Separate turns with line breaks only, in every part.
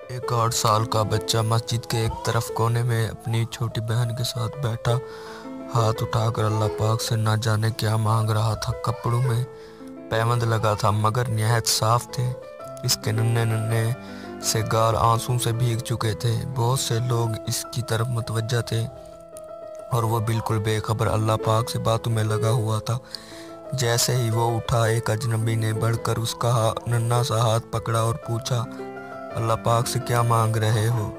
एक 8 साल का बच्चा मस्जिद के एक तरफ कोने में अपनी छोटी बहन के साथ बैठा हाथ उठाकर अल्लाह पाक से ना जाने क्या मांग रहा था। कपड़ों में पैबंद लगा था मगर निहायत साफ थे। इसके नन्हे नन्हे से गाल आंसू से भीग चुके थे। बहुत से लोग इसकी तरफ मुतवज्जा थे और वो बिल्कुल बेखबर अल्लाह पाक से बातों में लगा हुआ था। जैसे ही वो उठा, एक अजनबी ने बढ़कर उसका नन्हा सा हाथ पकड़ा और पूछा, अल्लाह पाक से क्या मांग रहे हो?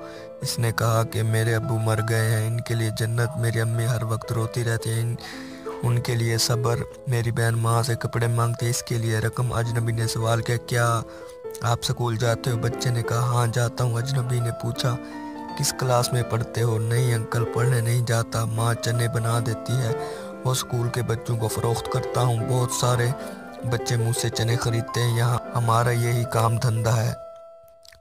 इसने कहा कि मेरे अब्बू मर गए हैं, इनके लिए जन्नत, मेरी अम्मी हर वक्त रोती रहती है, उनके लिए सब्र, मेरी बहन माँ से कपड़े मांगती है, इसके लिए रकम। अजनबी ने सवाल किया, क्या आप स्कूल जाते हो? बच्चे ने कहा, हाँ जाता हूँ। अजनबी ने पूछा, किस क्लास में पढ़ते हो? नहीं अंकल, पढ़ने नहीं जाता, माँ चने बना देती है और स्कूल के बच्चों को फ़रोख्त करता हूँ। बहुत सारे बच्चे मुझसे चने खरीदते हैं, यहाँ हमारा यही काम धंधा है।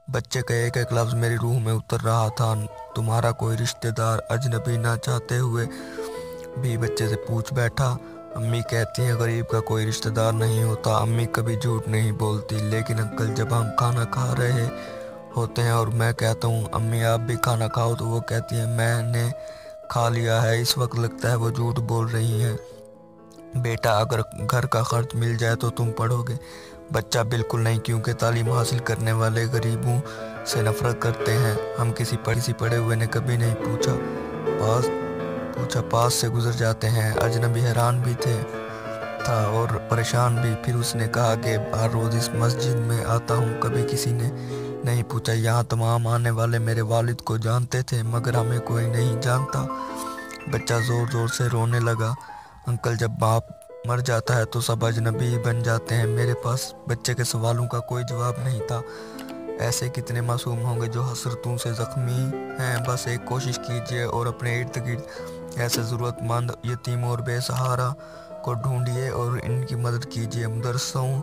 बच्चे का एक एक लफ्ज़ मेरी रूह में उतर रहा था। तुम्हारा कोई रिश्तेदार? अजनबी ना चाहते हुए भी बच्चे से पूछ बैठा। अम्मी कहती हैं गरीब का कोई रिश्तेदार नहीं होता। अम्मी कभी झूठ नहीं बोलती। लेकिन अंकल, जब हम खाना खा रहे होते हैं और मैं कहता हूँ अम्मी आप भी खाना खाओ, तो वो कहती है मैंने खा लिया है। इस वक्त लगता है वो झूठ बोल रही हैं। बेटा, अगर घर का खर्च मिल जाए तो तुम पढ़ोगे? बच्चा, बिल्कुल नहीं, क्योंकि तालीम हासिल करने वाले गरीबों से नफरत करते हैं। हम किसी पढ़े हुए ने कभी नहीं पास से गुजर जाते हैं। अजनबी हैरान भी था और परेशान भी। फिर उसने कहा कि हर रोज़ इस मस्जिद में आता हूँ, कभी किसी ने नहीं पूछा। यहाँ तमाम आने वाले मेरे वालिद को जानते थे मगर हमें कोई नहीं जानता। बच्चा ज़ोर ज़ोर से रोने लगा। अंकल, जब बाप मर जाता है तो सब अजनबी बन जाते हैं। मेरे पास बच्चे के सवालों का कोई जवाब नहीं था। ऐसे कितने मासूम होंगे जो हसरतों से ज़ख्मी हैं। बस एक कोशिश कीजिए और अपने इर्द गिर्द ऐसे ज़रूरतमंद, यतीम और बेसहारा को ढूंढिए और इनकी मदद कीजिए। मदरसों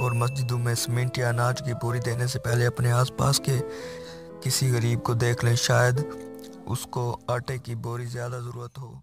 और मस्जिदों में सीमेंट या अनाज की बोरी देने से पहले अपने आसपास के किसी गरीब को देख लें, शायद उसको आटे की बोरी ज़्यादा ज़रूरत हो।